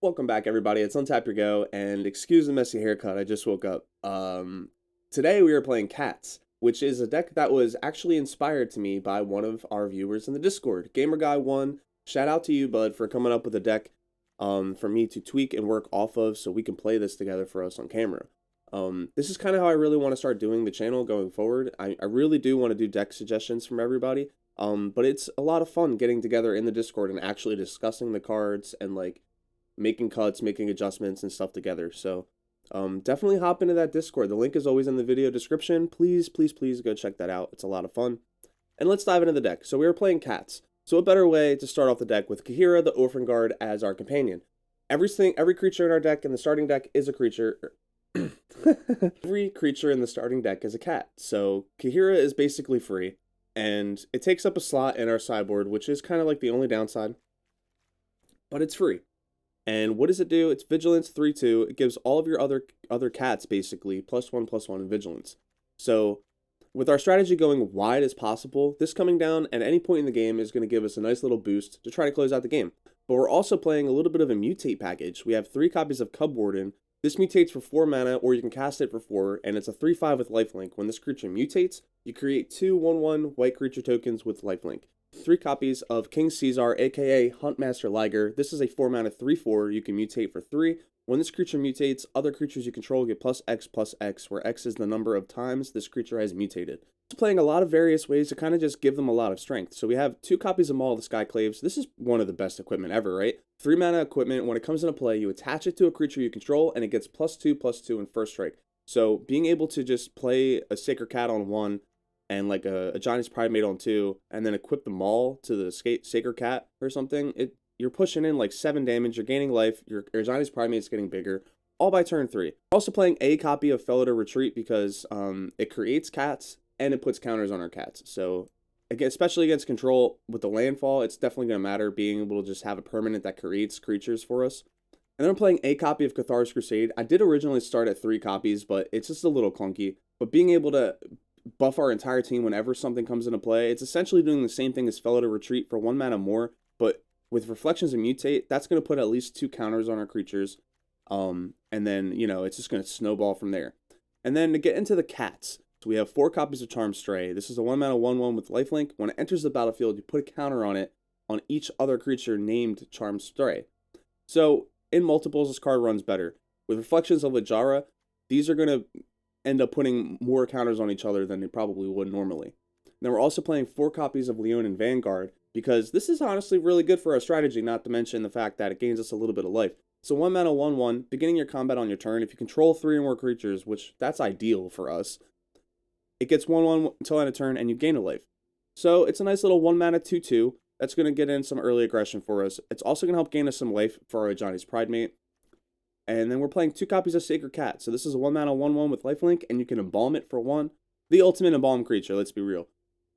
Welcome back, everybody. It's Untap Your Go, and excuse the messy haircut. I just woke up. Today we are playing Cats, which is a deck that was actually inspired to me by one of our viewers in the Discord. Gamer Guy 1. Shout out to you, bud, for coming up with a deck for me to tweak and work off of, so we can play this together for us on camera. This is kind of how I really want to start doing the channel going forward. I really do want to do deck suggestions from everybody. But it's a lot of fun getting together in the Discord and actually discussing the cards and like making cuts, making adjustments and stuff together. So definitely hop into that Discord. The link is always in the video description. Please go check that out. It's a lot of fun. And let's dive into the deck. So we are playing Cats. So what better way to start off the deck with Kahira, the Orphan Guard, as our companion. Every creature in our deck in the starting deck is a creature. Every creature in the starting deck is a cat. So Kahira is basically free, and it takes up a slot in our sideboard, which is kind of like the only downside, but it's free. And what does it do? It's Vigilance 3/2. It gives all of your other cats basically +1/+1 in Vigilance. So with our strategy going wide as possible, this coming down at any point in the game is going to give us a nice little boost to try to close out the game. But we're also playing a little bit of a mutate package. We have 3 copies of Cub Warden. This mutates for 4 mana, or you can cast it for 4, and it's a 3/5 with lifelink. When this creature mutates, you create 2 1/1 white creature tokens with lifelink. 3 copies of King Caesar, aka Huntmaster Liger. This is a 4 mana 3/4. You can mutate for 3. When this creature mutates, other creatures you control get +X/+X, where X is the number of times this creature has mutated. It's playing a lot of various ways to kind of just give them a lot of strength. So we have 2 copies of Maul of the Skyclaves. This is one of the best equipment ever, right? 3 mana equipment. When it comes into play, you attach it to a creature you control, and it gets +2/+2 in first strike. So being able to just play a Sacred Cat on 1, and like a Johnny's Primate on 2, and then equip the Maul to the Sacred Cat or something, you're pushing in like 7 damage, you're gaining life, your Johnny's Primate's getting bigger, all by turn 3. Also playing a copy of Fellow to Retreat because it creates cats, and it puts counters on our cats. So, again, especially against control, with the landfall, it's definitely going to matter being able to just have a permanent that creates creatures for us. And then I'm playing a copy of Cathar's Crusade. I did originally start at 3 copies, but it's just a little clunky. But being able to buff our entire team whenever something comes into play, it's essentially doing the same thing as Fellow to Retreat for 1 mana more, but with Reflections and Mutate, that's going to put at least 2 counters on our creatures, and then, you know, it's just going to snowball from there. And then to get into the cats, so we have 4 copies of Charmed Stray. This is a 1 mana 1/1 with lifelink. When it enters the battlefield, you put a counter on it on each other creature named Charmed Stray. So in multiples, this card runs better. With Reflections of Lajara, these are going to end up putting more counters on each other than they probably would normally. Now we're also playing 4 copies of Leonin Vanguard, because this is honestly really good for our strategy, not to mention the fact that it gains us a little bit of life. So 1 mana 1/1, beginning your combat on your turn. If you control 3 or more creatures, which that's ideal for us, it gets 1/1 until end of turn, and you gain a life. So it's a nice little 1 mana 2/2 that's going to get in some early aggression for us. It's also going to help gain us some life for our Johnny's Primate. And then we're playing 2 copies of Sacred Cat. So this is a 1 mana 1/1 with lifelink, and you can embalm it for 1. The ultimate embalm creature, let's be real.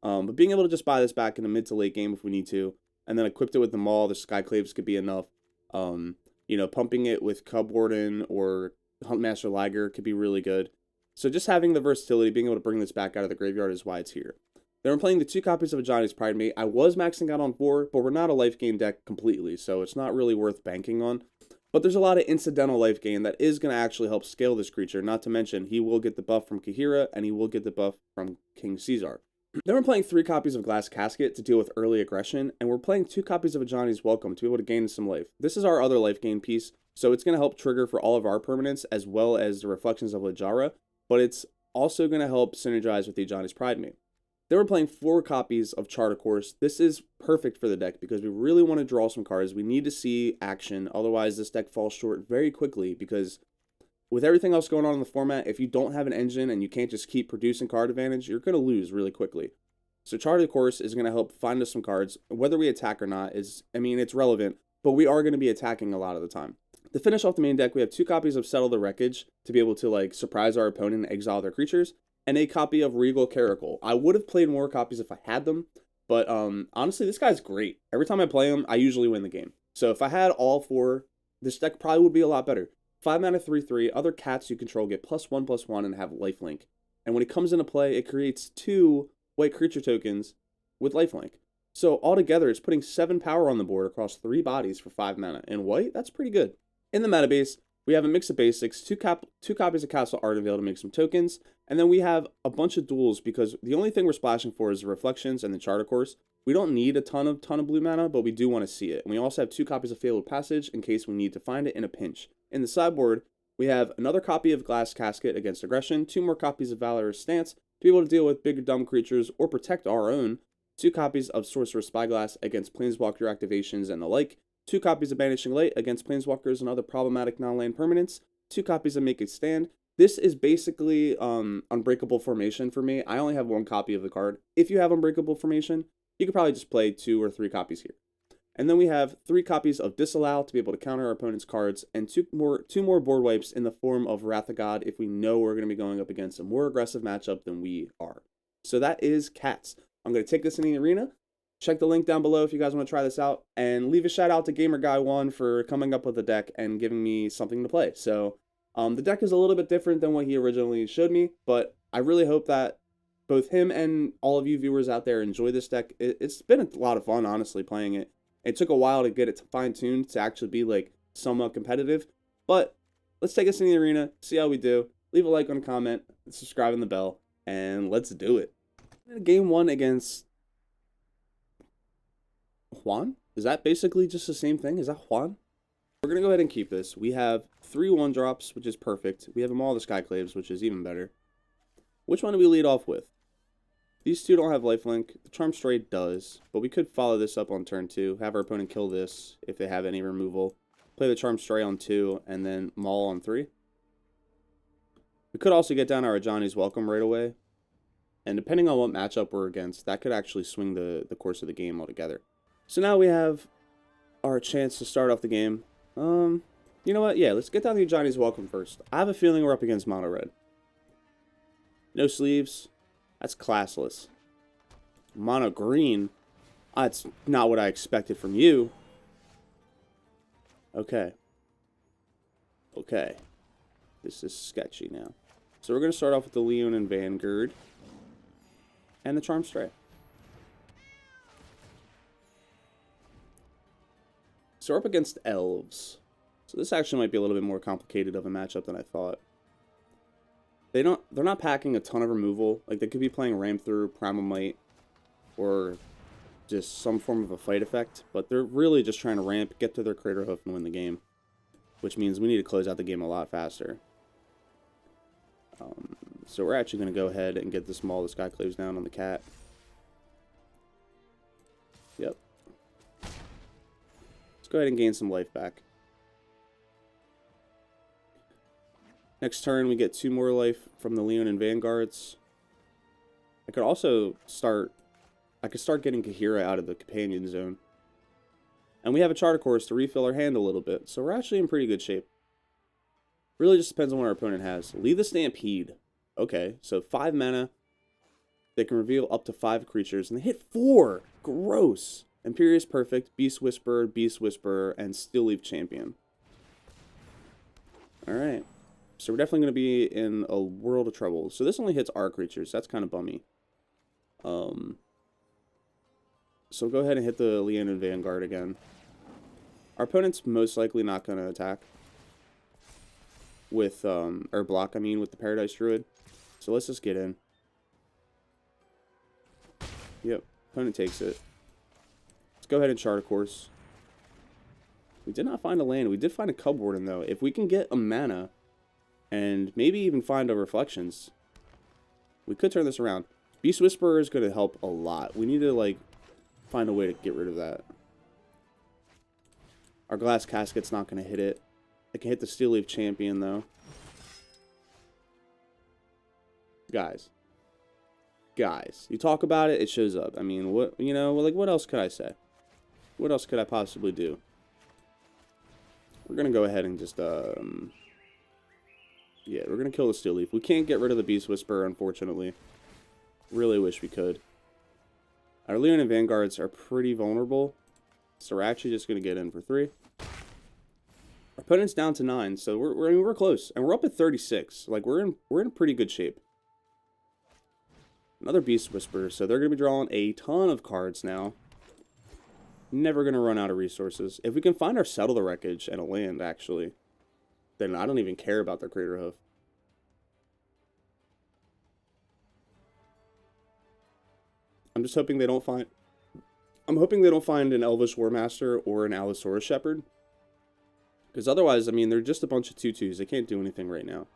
But being able to just buy this back in the mid to late game if we need to, and then equip it with the Maul, the Skyclaves could be enough. You know, pumping it with Cub Warden or Huntmaster Liger could be really good. So just having the versatility, being able to bring this back out of the graveyard is why it's here. Then we're playing the 2 copies of Johnny's Primate. I was maxing out on 4, but we're not a life gain deck completely, so it's not really worth banking on. But there's a lot of incidental life gain that is going to actually help scale this creature, not to mention he will get the buff from Kahira, and he will get the buff from King Caesar. Then we're playing 3 copies of Glass Casket to deal with early aggression, and we're playing 2 copies of a Johnny's Welcome to be able to gain some life. This is our other life gain piece, so it's going to help trigger for all of our permanents, as well as the Reflections of Lajara, but it's also going to help synergize with the Johnny's Primate. Then we're playing 4 copies of Chart a Course. This is perfect for the deck because we really want to draw some cards. We need to see action, otherwise this deck falls short very quickly, because with everything else going on in the format, if you don't have an engine and you can't just keep producing card advantage, you're going to lose really quickly. So Chart a Course is going to help find us some cards. Whether we attack or not it's relevant, but we are going to be attacking a lot of the time. To finish off the main deck, we have 2 copies of Settle the Wreckage to be able to like surprise our opponent and exile their creatures, and a copy of Regal Caracal. I would have played more copies if I had them, but honestly, this guy's great. Every time I play him, I usually win the game. So if I had all 4, this deck probably would be a lot better. 5 mana 3/3, other cats you control get +1/+1 and have lifelink. And when it comes into play, it creates 2 white creature tokens with lifelink. So altogether, it's putting 7 power on the board across 3 bodies for 5 mana. And white, that's pretty good. In the meta base, we have a mix of basics, two copies of Castle Ardenvale to make some tokens, and then we have a bunch of duels because the only thing we're splashing for is the Reflections and the Charter Course. We don't need a ton of blue mana, but we do want to see it. And we also have 2 copies of Fabled Passage in case we need to find it in a pinch. In the sideboard, we have another copy of Glass Casket against aggression, 2 more copies of Valorous Stance to be able to deal with bigger dumb creatures or protect our own, 2 copies of Sorcerer's Spyglass against Planeswalker activations and the like, 2 copies of Banishing Light against Planeswalkers and other problematic non-land permanents, 2 copies of Make It Stand. This is basically Unbreakable Formation for me. I only have 1 copy of the card. If you have Unbreakable Formation, you could probably just play 2 or 3 copies here. And then we have 3 copies of Disallow to be able to counter our opponent's cards, and 2 more board wipes in the form of Wrath of God if we know we're going to be going up against a more aggressive matchup than we are. So that is Cats. I'm going to take this in the arena. Check the link down below if you guys want to try this out, and leave a shout out to GamerGuy1 for coming up with a deck and giving me something to play. So the deck is a little bit different than what he originally showed me, but I really hope that both him and all of you viewers out there enjoy this deck. It's been a lot of fun, honestly, playing it. It took a while to get it fine-tuned to actually be like somewhat competitive, but let's take us in the arena, see how we do. Leave a like on a comment, subscribe on the bell, and let's do it. Game 1 against Juan? Is that basically just the same thing? Is that Juan? We're going to go ahead and keep this. We have 3 1-drops, which is perfect. We have them all the Skyclaves, which is even better. Which one do we lead off with? These 2 don't have lifelink. The Charm Stray does, but we could follow this up on turn 2, have our opponent kill this if they have any removal, play the Charm Stray on 2, and then Maul on 3. We could also get down our Ajani's Welcome right away, and depending on what matchup we're against, that could actually swing the course of the game altogether. So now we have our chance to start off the game. You know what? Yeah, let's get down the Ajani's Welcome first. I have a feeling we're up against Mono Red. No sleeves. That's classless. Mono green. That's not what I expected from you. Okay. Okay. This is sketchy now. So we're going to start off with the Leon and Vanguard. And the Charm Stray. So we're up against Elves. So this actually might be a little bit more complicated of a matchup than I thought. They're not packing a ton of removal. Like, they could be playing Ram Through, Primal Might, or just some form of a fight effect, but they're really just trying to ramp, get to their Crater Hoof, and win the game, which means we need to close out the game a lot faster. So we're actually going to go ahead and get the small Skyclaves down on the cat. Yep. Let's go ahead and gain some life back. Next turn, we get 2 more life from the Leon and Vanguards. I could also start getting Kahira out of the companion zone. And we have a Charter Course to refill our hand a little bit, so we're actually in pretty good shape. Really just depends on what our opponent has. Leave the Stampede. Okay, so 5 mana. They can reveal up to 5 creatures, and they hit 4! Gross! Imperious Perfect, Beast Whisperer, and Steel Leaf Champion. Alright. So we're definitely going to be in a world of trouble. So this only hits our creatures. That's kind of bummy. So go ahead and hit the Leon and Vanguard again. Our opponent's most likely not going to attack. With, or block, I mean, with the Paradise Druid. So let's just get in. Yep, opponent takes it. Let's go ahead and Charter Course. We did not find a land. We did find a Cub Warden, though. If we can get a mana... and maybe even find our Reflections, we could turn this around. Beast Whisperer is going to help a lot. We need to, like, find a way to get rid of that. Our Glass Casket's not going to hit it. It can hit the Steel Leaf Champion, though. Guys, you talk about it, it shows up. I mean, what, you know, like, what else could I say? What else could I possibly do? We're going to go ahead and just, yeah, we're going to kill the Steel Leaf. We can't get rid of the Beast Whisperer, unfortunately. Really wish we could. Our Leon and Vanguards are pretty vulnerable, so we're actually just going to get in for 3. Our opponent's down to 9, so we're close, and we're up at 36. Like, we're in pretty good shape. Another Beast Whisperer, so they're going to be drawing a ton of cards now. Never going to run out of resources. If we can find our Settle the Wreckage and a land, actually, then I don't even care about their Crater Hoof. I'm just hoping they don't find... I'm hoping they don't find an Elvish Warmaster or an Allosaurus Shepherd. Because otherwise, I mean, they're just a bunch of 2/2s. They can't do anything right now.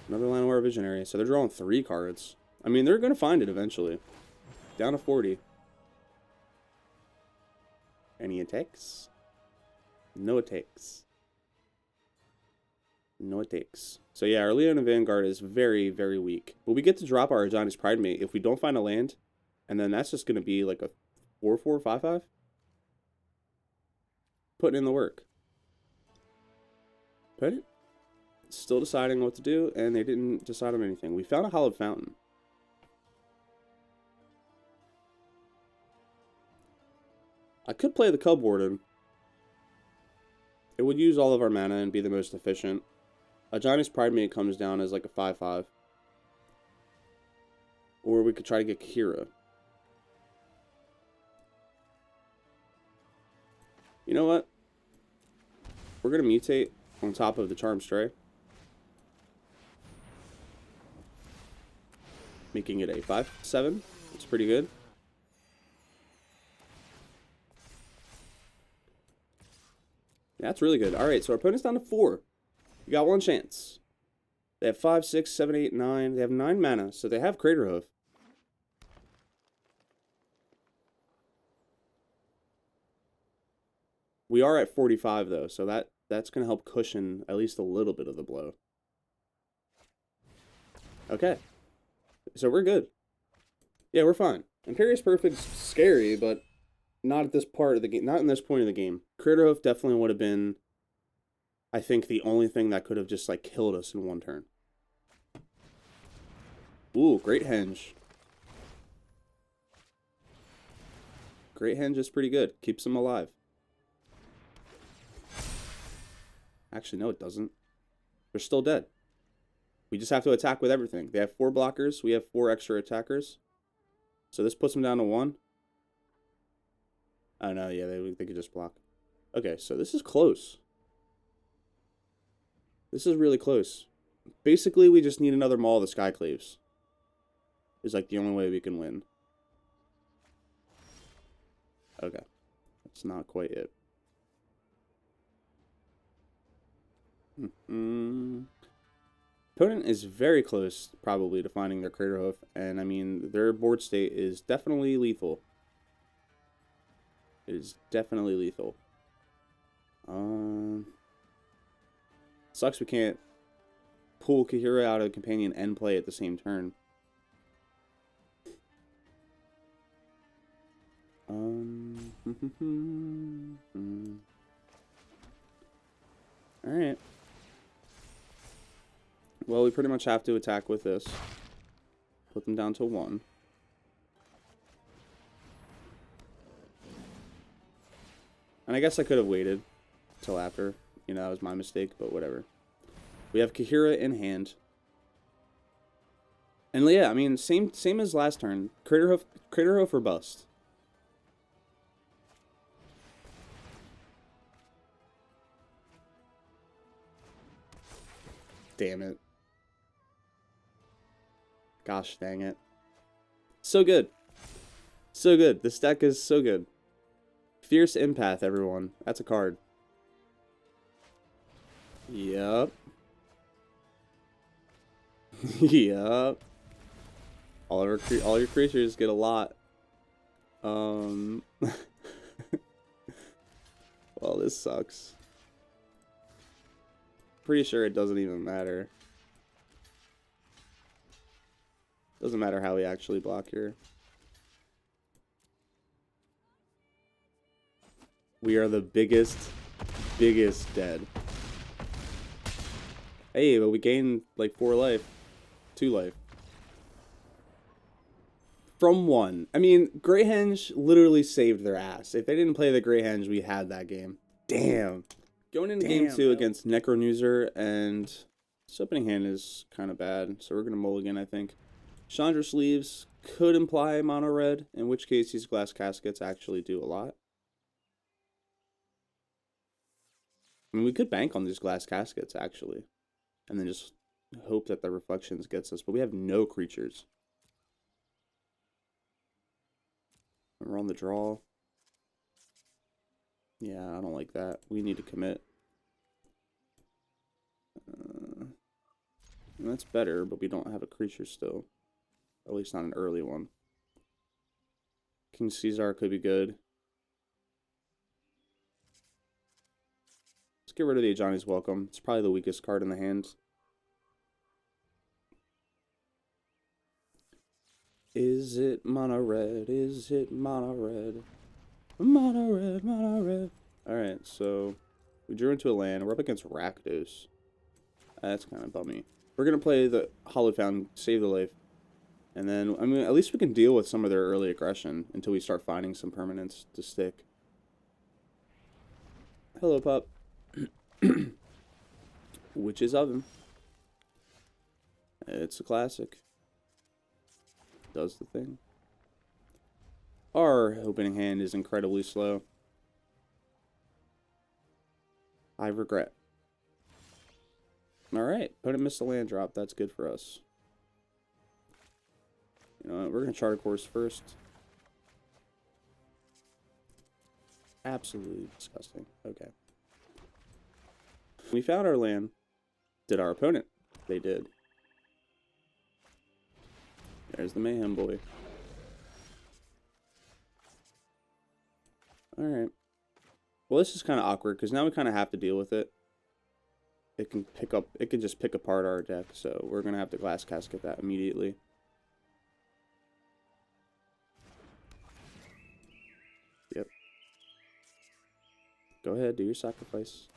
Another Llanowar Visionary. So they're drawing 3 cards. I mean, they're going to find it eventually. Down to 40. Any attacks? No attacks. No attacks. So yeah, our Leona Vanguard is very, very weak. But we get to drop our Giant's Pridemate if we don't find a land. And then that's just going to be like a 4/4, 5/5. Putting in the work. Put it. Still deciding what to do, and they didn't decide on anything. We found a Hallowed Fountain. I could play the Cub Warden. It would use all of our mana and be the most efficient. A Giant's Pridemate comes down as like a 5/5. Or we could try to get Kira. You know what? We're going to mutate on top of the Charm Stray. Making it a 5/7. It's pretty good. That's really good. Alright, so our opponent's down to 4. You got 1 chance. They have 5, 6, 7, 8, 9. They have 9 mana, so they have Crater Hoof. We are at 45, though, so that's going to help cushion at least a little bit of the blow. Okay. So we're good. Yeah, we're fine. Imperious Perfect's scary, but not at this part of the game. Not in this point of the game. Crater Hoof definitely would have been, I think, the only thing that could have just, like, killed us in 1 turn. Ooh, Great Henge. Great Henge is pretty good. Keeps them alive. Actually, no, it doesn't. They're still dead. We just have to attack with everything. They have 4 blockers. We have 4 extra attackers. So this puts them down to 1. Oh, no, yeah, they could just block. Okay, so this is close. This is really close. Basically, we just need another Maul of the Skyclaves. Is like the only way we can win. Okay. That's not quite it. Opponent is very close, probably, to finding their Crater Hoof, and I mean, their board state is definitely lethal. It is definitely lethal. Sucks we can't pull Kahira out of the companion and play at the same turn. Alright. Well, we pretty much have to attack with this. Put them down to 1. And I guess I could have waited till after. You know, that was my mistake, but whatever. We have Kahira in hand. And yeah, I mean, same as last turn. Crater Hoof or bust. Damn it. Gosh dang it. So good. So good. This deck is so good. Fierce Empath, everyone. That's a card. Yup. Yup. All your creatures get a lot. Well, this sucks. Pretty sure it doesn't even matter. Doesn't matter how we actually block here. We are the biggest dead. Hey, but we gained like 4 life. 2 life. From 1. I mean, Grey Henge literally saved their ass. If they didn't play the Grey Henge, we had that game. Damn. Going into game 2 against Necronoozer, and this opening hand is kind of bad, so we're going to mulligan, I think. Chandra Sleeves, could imply mono red, in which case these glass caskets actually do a lot. I mean, we could bank on these glass caskets, actually, and then just hope that the reflections gets us, but we have no creatures. We're on the draw. Yeah, I don't like that. We need to commit. That's better, but we don't have a creature still. At least not an early one. King Caesar could be good. Let's get rid of the Ajani's Welcome. It's probably the weakest card in the hand. Is it mono red? Is it mono red? Mono red, mono red. Alright, so we drew into a land. We're up against Rakdos. That's kind of bummy. We're going to play the Hollow Fountain, save the life. And then, I mean, at least we can deal with some of their early aggression until we start finding some permanents to stick. Hello, pup. Witch's Oven. It's a classic. Does the thing. Our opening hand is incredibly slow. I regret. Alright, opponent missed a land drop. That's good for us. You know what? We're going to chart a course first. Absolutely disgusting. Okay. We found our land. Did our opponent? They did. There's the Mayhem Boy. Alright. Well, this is kind of awkward, because now we kind of have to deal with it. It can just pick apart our deck, so we're going to have to Glass Casket that immediately. Yep. Go ahead, do your sacrifice.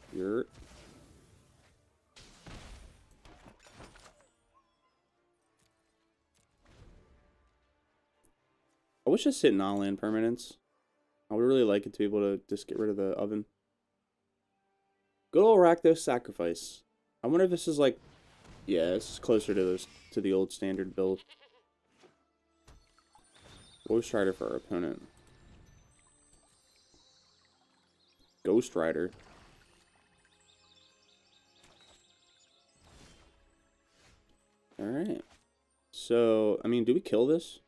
I wish this hit non-land permanents. I would really like it to be able to just get rid of the oven. Good old Rakdos Sacrifice. I wonder if this is like... Yeah, this is closer to the old standard build. Ghost Rider for our opponent. Ghost Rider. Alright. So, I mean, do we kill this?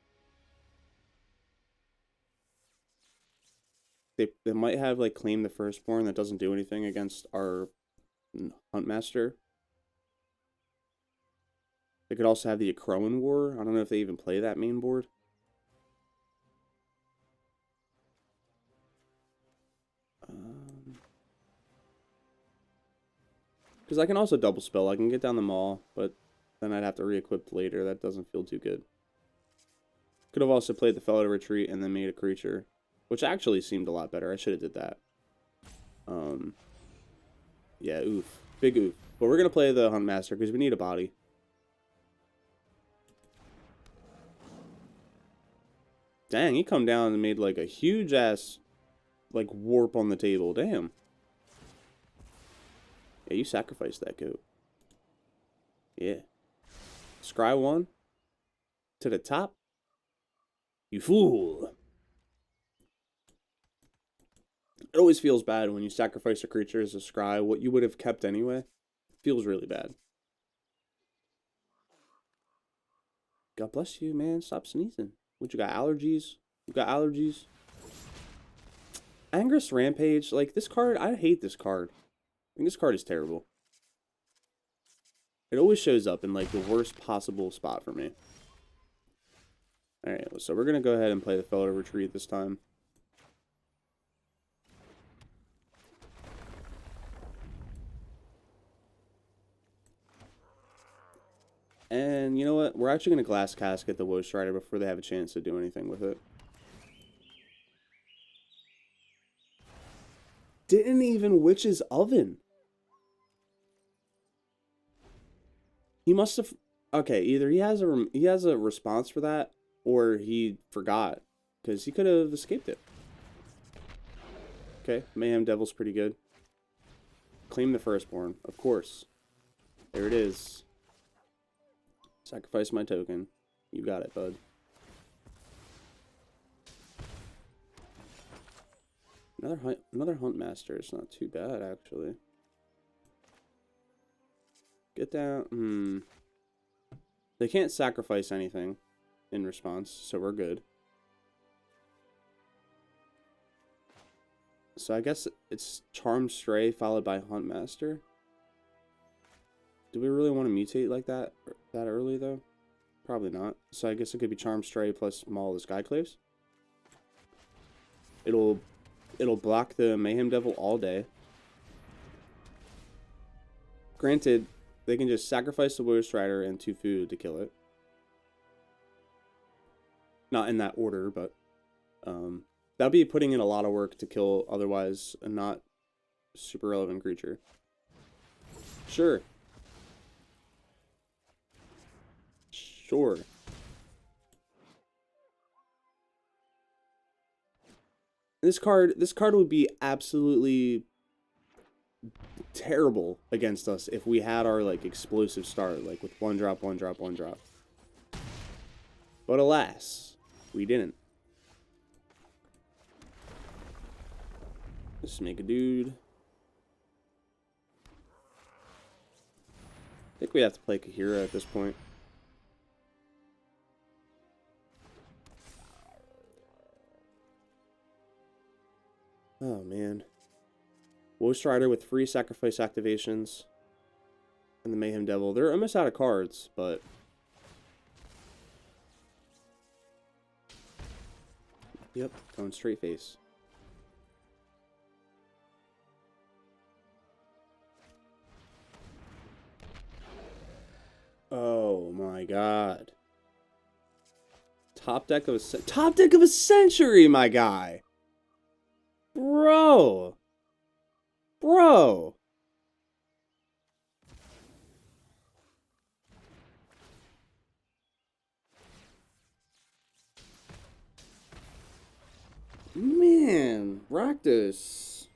They might have, like, Claim the Firstborn that doesn't do anything against our Huntmaster. They could also have the Akroan War. I don't know if they even play that main board. Because I can also double spell. I can get down the Maul, but then I'd have to re-equip later. That doesn't feel too good. Could have also played the Fellow to Retreat and then made a creature, which actually seemed a lot better. I should have did that. Yeah, oof. Big oof. But we're going to play the Huntmaster because we need a body. Dang, he come down and made like a huge ass like warp on the table. Damn. Yeah, you sacrificed that goat. Yeah. Scry 1. To the top. You fool. It always feels bad when you sacrifice a creature as a scry, what you would have kept anyway. Feels really bad. God bless you, man. Stop sneezing. What, you got allergies? You got allergies? Angrous Rampage. Like, this card, I hate this card. I think this card is terrible. It always shows up in, like, the worst possible spot for me. Alright, so we're going to go ahead and play the Fellow to Retreat this time. And you know what? We're actually going to Glass Casket the Ghost Rider before they have a chance to do anything with it. Didn't even Witch's Oven. He must have... Okay, either he has a response for that, or he forgot. Because he could have escaped it. Okay, Mayhem Devil's pretty good. Claim the Firstborn, of course. There it is. Sacrifice my token. You got it, bud. Another hunt master. It's not too bad actually. Get down. They can't sacrifice anything in response, so we're good. So I guess it's Charm Stray followed by Hunt Master. Do we really want to mutate like that early though? Probably not. So I guess it could be Charm Stray plus Maul the Skyclaves. It'll block the Mayhem Devil all day. Granted, they can just sacrifice the Warrior Strider and 2 food to kill it. Not in that order, but that'd be putting in a lot of work to kill otherwise a not super relevant creature. Sure. Sure. This card would be absolutely terrible against us if we had our like explosive start, like with 1 drop, 1 drop, 1 drop. But alas, we didn't. Let's make a dude. I think we have to play Kahira at this point. Oh man. Woe Strider with free sacrifice activations. And the Mayhem Devil. They're almost out of cards, but yep, going straight face. Oh my god. Top deck of a century, my guy. Bro. Bro. Man, Rakdos.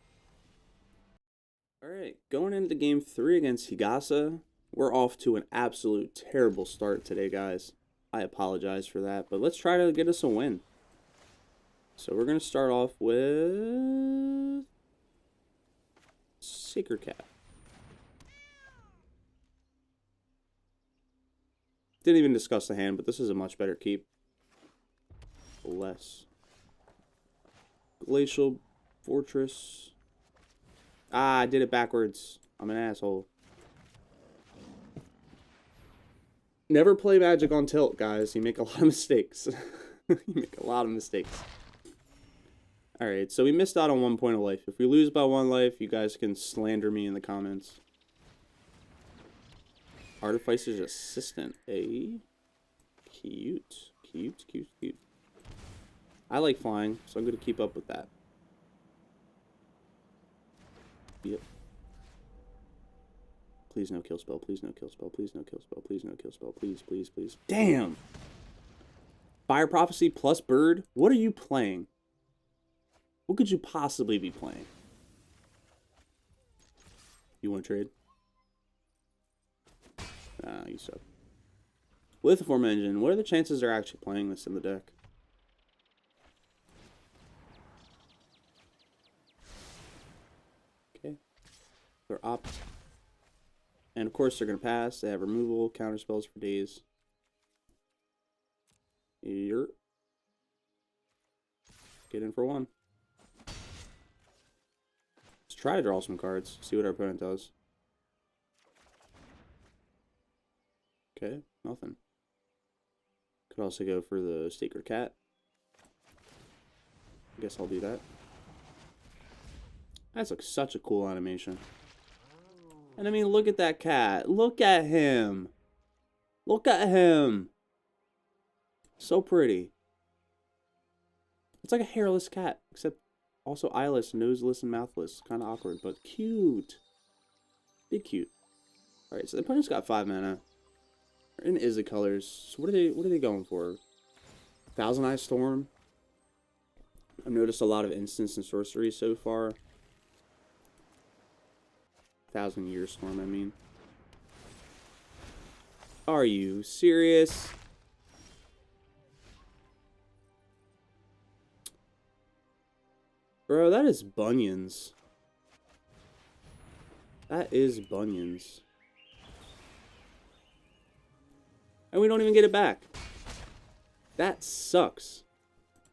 Alright, going into game 3 against Higasa. We're off to an absolute terrible start today, guys. I apologize for that, but let's try to get us a win. So we're going to start off with Sacred Cat. Didn't even discuss the hand, but this is a much better keep. Less. Glacial Fortress. Ah, I did it backwards. I'm an asshole. Never play Magic on tilt, guys. You make a lot of mistakes. You make a lot of mistakes. Alright, so we missed out on 1 point of life. If we lose by 1 life, you guys can slander me in the comments. Artificer's Assistant. Cute. Cute, cute, cute. I like flying, so I'm going to keep up with that. Yep. Please no kill spell, please no kill spell, please no kill spell, please no kill spell, please, please, please. Damn! Fire Prophecy plus Bird? What are you playing? What could you possibly be playing? You want to trade? Nah, you suck. With Form Engine, what are the chances they're actually playing this in the deck? Okay. They're opt. And of course they're going to pass. They have removal, counter spells for days. Here. Get in for 1. Let's try to draw some cards. See what our opponent does. Okay, nothing. Could also go for the Sacred Cat. I guess I'll do that. That's like such a cool animation. And I mean, look at that cat. Look at him. Look at him. So pretty. It's like a hairless cat, except also eyeless, noseless, and mouthless. Kind of awkward, but cute. Big cute. Alright, so the opponent's got 5 mana. They're in Izzet colors. So what are they going for? Thousand Eye Storm. I've noticed a lot of instants and sorcery so far. 1,000-Year Storm, I mean. Are you serious? Bro, that is bunions. That is bunions. And we don't even get it back. That sucks.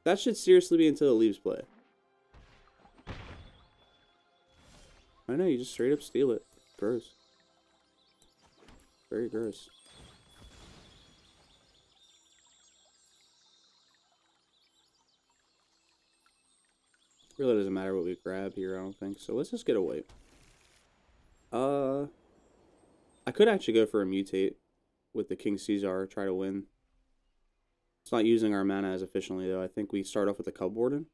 That should seriously be until it leaves play. I know, you just straight up steal it. Gross. Very gross. Really doesn't matter what we grab here, I don't think. So let's just get a wipe. I could actually go for a mutate with the King Caesar, try to win. It's not using our mana as efficiently, though. I think we start off with a Cub Warden.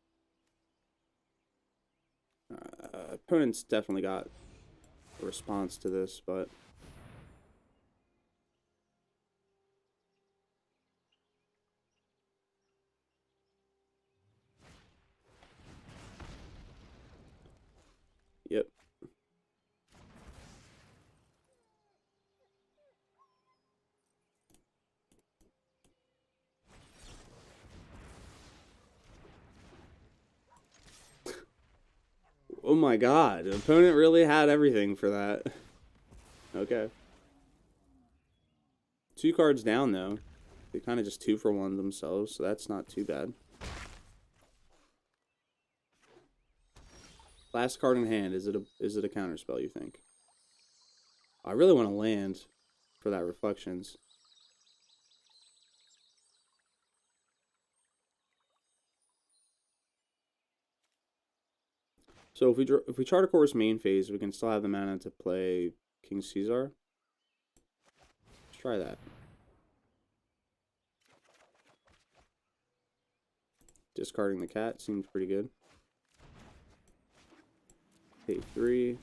Opponent's definitely got a response to this, but... Yep. Oh my god, the opponent really had everything for that. Okay. 2 cards down, though. They kind of just 2-for-1 themselves, so that's not too bad. Last card in hand, is it a counterspell, you think? I really want to land for that Reflections. So if we chart a course main phase, we can still have the mana to play King Caesar. Let's try that. Discarding the cat seems pretty good. Pay 3.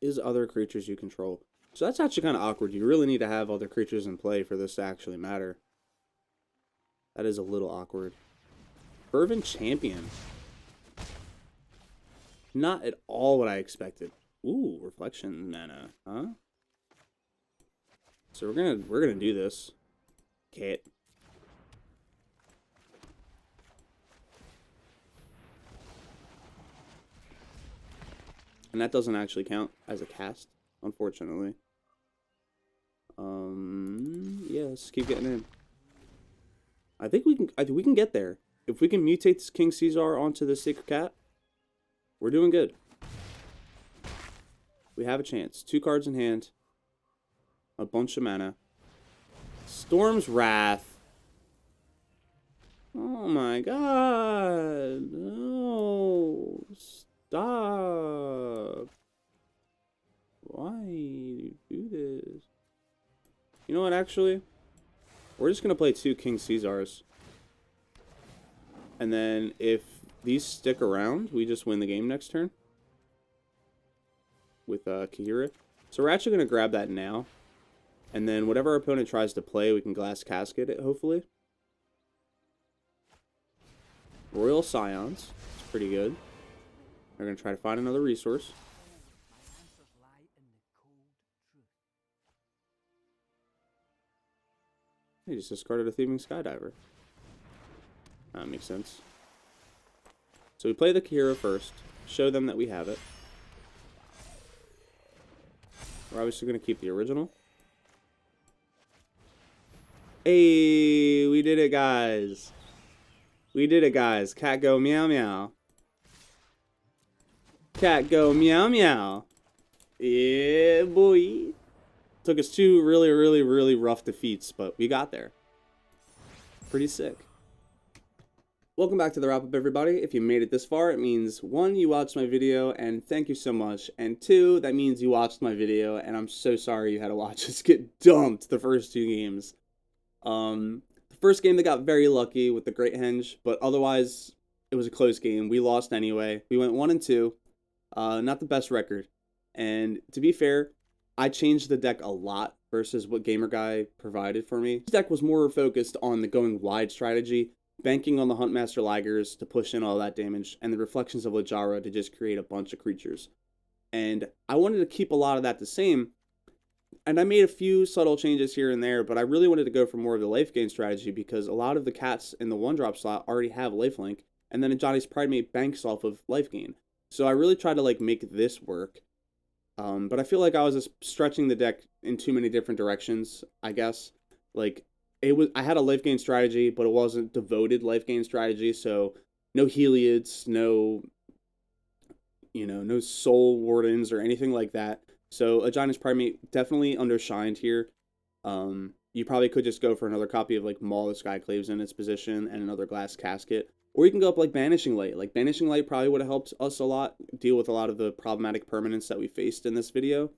Is other creatures you control. So that's actually kind of awkward. You really need to have other creatures in play for this to actually matter. That is a little awkward. Fervent Champion. Not at all what I expected. Ooh, Reflection mana, huh? So we're gonna do this. Cat. And that doesn't actually count as a cast, unfortunately. Yeah, let's keep getting in. I think we can get there. If we can mutate this King Caesar onto the Sacred Cat, we're doing good. We have a chance. 2 cards in hand. A bunch of mana. Storm's Wrath. Oh my god. No. Stop. Why do you do this? You know what, actually? We're just going to play 2 King Caesars. And then if these stick around, we just win the game next turn. With Kahira. So we're actually going to grab that now. And then whatever our opponent tries to play, we can Glass Casket it, hopefully. Royal Scions. It's pretty good. They're going to try to find another resource. He just discarded a Thieving Skydiver. That makes sense. So we play the Kahira first. Show them that we have it. We're obviously going to keep the original. Hey, we did it, guys. We did it, guys. Cat go meow meow. Cat go meow meow. Yeah, boy. Took us 2 really rough defeats, but we got there. Pretty sick. Welcome back to the wrap-up, everybody. If you made it this far, it means 1, you watched my video, and thank you so much. And 2, that means you watched my video, and I'm so sorry you had to watch us get dumped the first 2 games. The first game, they got very lucky with the Great Henge, but otherwise, it was a close game. We lost anyway. We went 1-2. Not the best record. And to be fair, I changed the deck a lot versus what Gamer Guy provided for me. This deck was more focused on the going wide strategy, banking on the Huntmaster Ligers to push in all that damage, and the Reflections of Lajara to just create a bunch of creatures. And I wanted to keep a lot of that the same, and I made a few subtle changes here and there, but I really wanted to go for more of the life gain strategy because a lot of the cats in the 1-drop slot already have lifelink, and then Johnny's Pridemate banks off of life gain. So I really tried to like make this work, but I feel like I was just stretching the deck in too many different directions, I guess. Like, I had a life gain strategy, but it wasn't devoted life gain strategy, so no Heliod's, no Soul Wardens or anything like that. So Aegina's Primate definitely undershined here. You probably could just go for another copy of like Maul of Skyclaves in its position and another Glass Casket. Or you can go up like Banishing Light. Like Banishing Light probably would have helped us a lot deal with a lot of the problematic permanents that we faced in this video.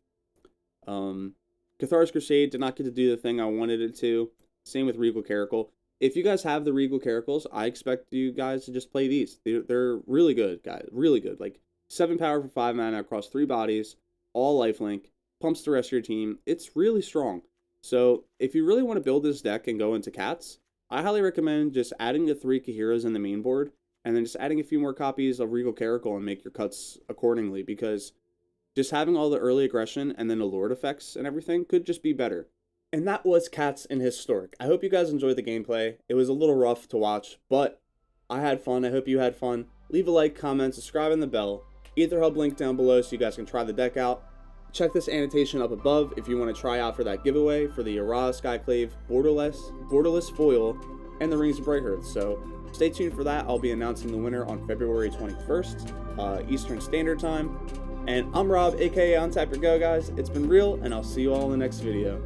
Cathar's Crusade did not get to do the thing I wanted it to. Same with Regal Caracal. If you guys have the Regal Caracals, I expect you guys to just play these. They're really good, guys. Really good. Like 7 power for 5 mana across 3 bodies, all lifelink, pumps the rest of your team. It's really strong. So if you really want to build this deck and go into cats, I highly recommend just adding the 3 Kahiras in the main board, and then just adding a few more copies of Regal Caracal and make your cuts accordingly, because just having all the early aggression and then the Lord effects and everything could just be better. And that was Cats in Historic. I hope you guys enjoyed the gameplay. It was a little rough to watch, but I had fun. I hope you had fun. Leave a like, comment, subscribe, and the bell. Etherhub link down below so you guys can try the deck out. Check this annotation up above if you want to try out for that giveaway for the Orah Skyclave, Borderless Foil, and the Rings of Brighthearth. So stay tuned for that. I'll be announcing the winner on February 21st, Eastern Standard Time. And I'm Rob, aka On Tap Your Go, guys. It's been real, and I'll see you all in the next video.